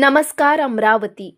नमस्कार अमरावती.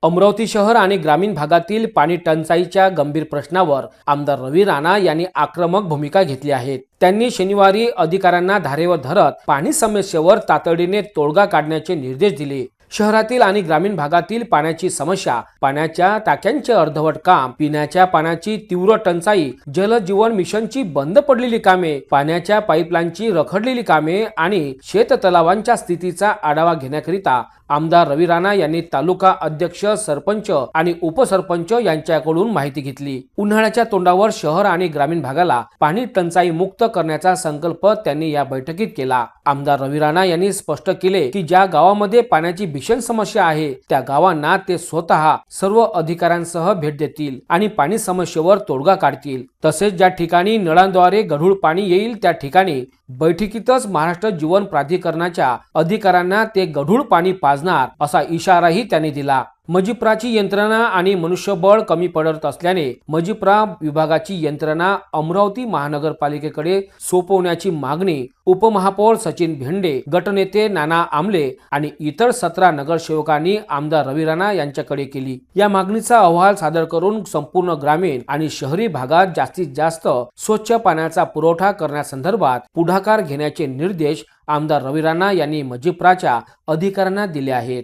अमरावती शहर आणि ग्रामीण भागातील पाणी टंचाईच्या गंभीर प्रश्नावर आमदार रवी राणा यांनी आक्रमक भूमिका घेतली आहे. त्यांनी शनिवारी अधिकाऱ्यांना धारेवर धरत पाणी समस्येवर तातडीने तोडगा काढण्याचे निर्देश दिले. शहरातील आणि ग्रामीण भागातील पाण्याची समस्या, पाण्याच्या टाक्यांचे अर्धवट काम, पिण्याच्या पाण्याची तीव्र टंचाई, जल जीवन मिशनची बंद पडलेली कामे, पाण्याच्या पाईपलाईनची रखडलेली कामे आणि शेत तलावांच्या स्थितीचा आढावा घेण्याकरिता आमदार रवी राणा यांनी तालुका अध्यक्ष, सरपंच आणि उपसरपंच यांच्याकडून माहिती घेतली. उन्हाळ्याच्या तोंडावर शहर आणि ग्रामीण भागाला पाणी टंचाई मुक्त करण्याचा संकल्प त्यांनी या बैठकीत केला. आमदार रवी राणा यांनी स्पष्ट केले की ज्या गावामध्ये पाण्याची भीषण समस्या आहे त्या गावांना ते स्वतः सर्व अधिकाऱ्यांसह भेट देतील आणि पाणी समस्येवर तोडगा काढतील. तसेच ज्या ठिकाणी नळांद्वारे गढूळ पाणी येईल त्या ठिकाणी बैठकीतच महाराष्ट्र जीवन प्राधिकरणाच्या अधिकाऱ्यांना ते गढूळ पाणी पाजणार असा इशाराही त्यांनी दिला. मजिप्राची यंत्रणा आणि मनुष्यबळ कमी पडत असल्याने मजिप्रा विभागाची यंत्रणा अमरावती महानगरपालिकेकडे सोपवण्याची मागणी उपमहापौर सचिन भेंडे, गटनेते नाना आमले आणि इतर 17 नगरसेवकांनी आमदार रवी राणा यांच्याकडे केली. या मागणीचा अहवाल सादर करून संपूर्ण ग्रामीण आणि शहरी भागात जास्तीत जास्त स्वच्छ पाण्याचा पुरवठा करण्यासंदर्भात पुढाकार घेण्याचे निर्देश आमदार रवी राणा यांनी मजिप्राच्या अधिकाऱ्यांना दिले आहेत.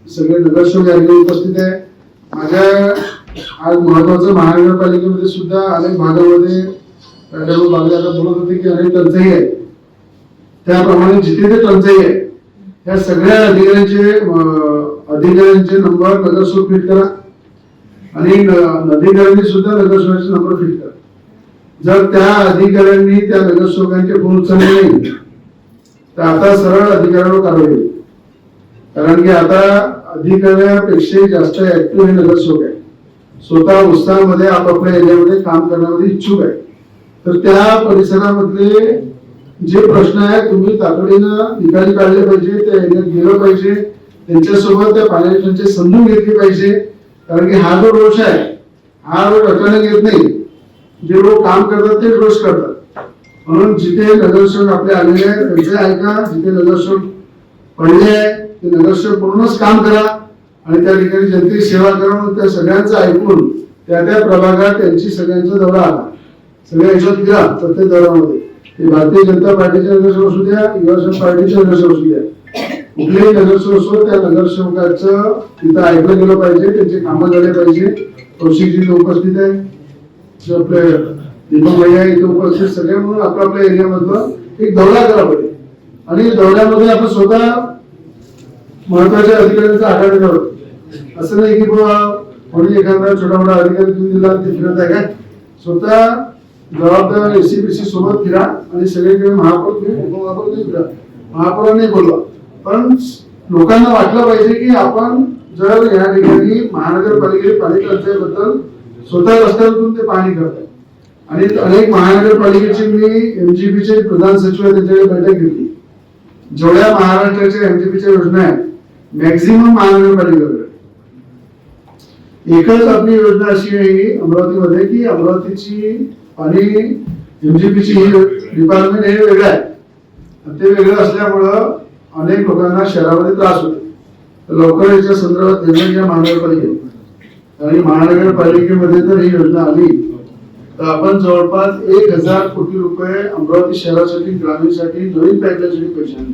सगळे नगरसेवक यावेळी उपस्थित आहे. माझ्या आज महत्वाचं महानगरपालिकेमध्ये सुद्धा अनेक भागामध्ये बोलत होते की अनेक टंचाई आहे. त्याप्रमाणे जिथे ते टंचाई आहे त्या सगळ्या अधिकाऱ्यांचे नंबर नगरसेवक फिट करा आणि अधिकाऱ्यांनी सुद्धा नगरसेवकाचे नंबर फिट करा. जर त्या अधिकाऱ्यांनी त्या नगरसेवकांचे फोन उचलले नाही तर आता सरळ अधिकाऱ्यांवर कारवाई होईल. कारण की आता अधिकाऱ्यापेक्षा जास्त ऍक्टिव्ह हे नगरसेवक आहे. स्वतः उत्साहामध्ये आपापल्या एरियामध्ये काम करण्यामध्ये इच्छुक आहे. तर त्या परिसरामधले जे प्रश्न आहेत तुम्ही तातडीनं निकाली काढले पाहिजे, त्या एरियात गेलं पाहिजे, त्यांच्यासोबत त्या पाण्याची टंचाई समजून घेतली पाहिजे. कारण की हा जो दोष आहे हा रोज अचानक येत नाही. जे लोक काम करतात ते रोज करतात. म्हणून जिथे नगरसेवक आपले आलेले आहेत त्यांचे ऐका, जिथे नगरसेवक पडले आहे ते नगरसेवक पूर्णच काम करा आणि त्या ठिकाणी जनतेची सेवा करा. त्या सगळ्यांचं ऐकून त्या त्या प्रभागात त्यांची सगळ्यांचा दौरा आला. सगळ्या याच्यात घ्या प्रत्येक दौऱ्यामध्ये. ते भारतीय जनता पार्टीचे नगरसेवक असू द्या, युवा पार्टीचे नगरसेवक असू द्या, कुठलेही नगरसेवक असो त्या नगरसेवकाचं तिथं ऐकलं गेलं पाहिजे, त्यांचे कामं झाले पाहिजे. कौशिकजी उपस्थित आहे, आपले दीपक भैया इथे उपस्थित, सगळे म्हणून आपल्या एरियामधलं एक दौरा करा पाहिजे. आणि दौऱ्यामध्ये आपण स्वतः महत्वाच्या अधिकाऱ्यांचा आढावा घ्यावा. असं नाही की बाबा कोणी एखादा छोटा मोठा अधिकारी तुम्ही दिला ते फिरत आहे काय. स्वतः जबाबदार एसीपीसी सोबत फिरा आणि सगळीकडे महापौर उपमहापौर फिरा. महापौरांनी बोलवा, पण लोकांना वाटलं पाहिजे की आपण जर या ठिकाणी महानगरपालिकेने पाणी टंचाईबद्दल स्वतः रस्त्यावरून ते पाणी करतात. आणि अनेक महानगरपालिकेची मी एमजीपीचे प्रधान सचिव आहे त्यांच्याकडे बैठक घेतली. जेवढ्या महाराष्ट्राच्या एमजीपीच्या योजना आहेत मॅक्झिमम महानगरपालिकेकडे. एकच आपली योजना अशी आहे अमरावतीमध्ये की अमरावतीची पाणी एमजीपीची डिपार्टमेंट हे वेगळं आहे. ते वेगळं असल्यामुळं अनेक लोकांना शहरामध्ये त्रास होतो. लवकर याच्या संदर्भात निर्णय घ्या महानगरपालिकेत. आणि महानगरपालिकेमध्ये जर ही योजना आली तर आपण जवळपास 1000 कोटी रुपये अमरावती शहरासाठी, ग्रामीणसाठी, नवीन पाईपलाईनसाठी पैसे आणले.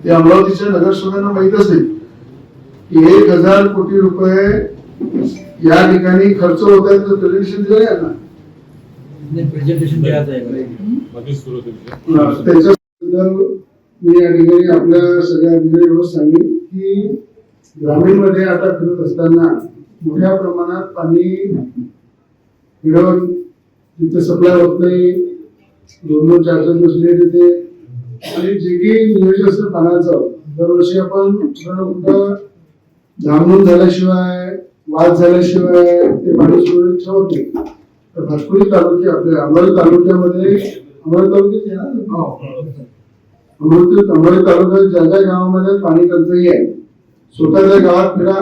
ते अमरावतीच्या नगरसेवकांना माहीतच नाही की 1000 कोटी रुपये या ठिकाणी खर्च होत आहेत. प्रेझेंटेशन दिलं यांना त्याच्याबद्दल मी या ठिकाणी आपल्या सगळ्या अधिकाऱ्यांवर सांगेन की ग्रामीणमध्ये आता फिरत असताना मोठ्या प्रमाणात पाणी फिरवून तिथे सप्लाय होत नाही, 2-2, 4-4 दिवस लेट येते. आणि जे काही नियोजन असतं पाण्याचं दरवर्षी आपण कुठं धामधूम झाल्याशिवाय, वाद झाल्याशिवाय ते पाणी सुरळीत ठेवत नाही. तर भातकुली तालुक्यात आपल्या अमरावती तालुक्यामध्ये अमरावती तालुक्यात ज्या ज्या गावामध्ये पाणी टंचाई आहे स्वतः त्या गावात फिरा.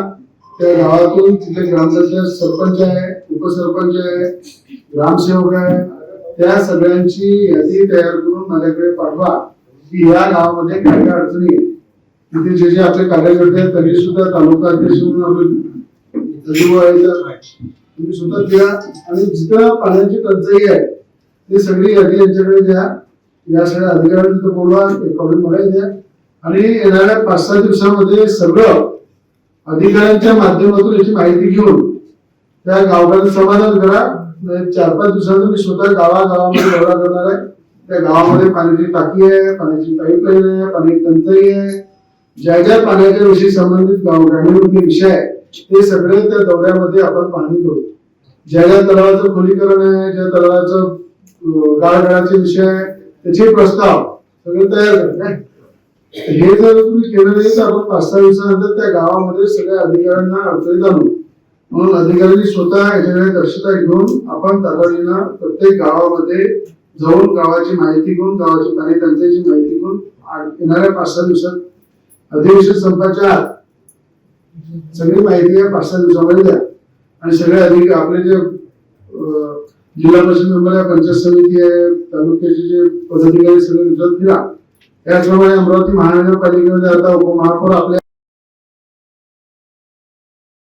त्या गावातून तिथे ग्रामपंचायत सरपंच आहे, उपसरपंच आहे, ग्रामसेवक आहे, त्या सगळ्यांची यादी तयार करून माझ्याकडे पाठवा की या गावामध्ये काय काय अडचणी आहेत. तिथे जे आपले कार्यकर्ते आहेत त्यांनी सुद्धा तालुका अध्यक्ष म्हणून आपले तुम्ही सुद्धा द्या आणि जिथं पाण्याची टंचाई आहे ते सगळी यादी यांच्याकडे द्या. या सगळ्या अधिकाऱ्यांना तिथं बोलवा, कॉलेज मला द्या आणि येणाऱ्या 5-6 दिवसामध्ये सगळं अधिकाऱ्यांच्या माध्यमातून याची माहिती घेऊन त्या गावकऱ्यांचं समाधान करा. 4-5 दिवसांनी मी स्वतः गावागावामध्ये दौरा करणार आहे. त्या गावामध्ये पाण्याची टाकी आहे, पाण्याची पाईपलाईन आहे, पाणी टंचाई आहे, ज्या ज्या पाण्याच्या विषयी संबंधित ग्रामीण विषय आहे ते सगळे त्या दौऱ्यामध्ये आपण पाहणी करू. ज्या ज्या तलावाचं खोलीकरण आहे, ज्या तलावाचं गाळगाळाचे विषय आहे त्याचे प्रस्ताव सगळे तयार करत. हे जर तुम्ही केलं नाही तर आपण 5-6 दिवसानंतर त्या गावामध्ये सगळ्या अधिकाऱ्यांना अडचणीत आणू. म्हणून अधिकाऱ्यांनी स्वतः याच्याकडे दक्षता घेऊन आपण तातडीनं प्रत्येक गावामध्ये जाऊन गावाची माहिती घेऊन, गावाची पाणी टंचाईची माहिती घेऊन येणाऱ्या 5-6 दिवसात अधिवेशन संपायच्या आत सगळी माहिती या 5-6 दिवसामध्ये द्या. आणि सगळे अधिकारी आपले जे जिल्हा परिषद मेंबर आहे, पंचायत समिती आहे, तालुक्याचे जे पदाधिकारी सगळे फिरा. त्याचप्रमाणे अमरावती महानगरपालिकेमध्ये आता उपमहापौर आपल्या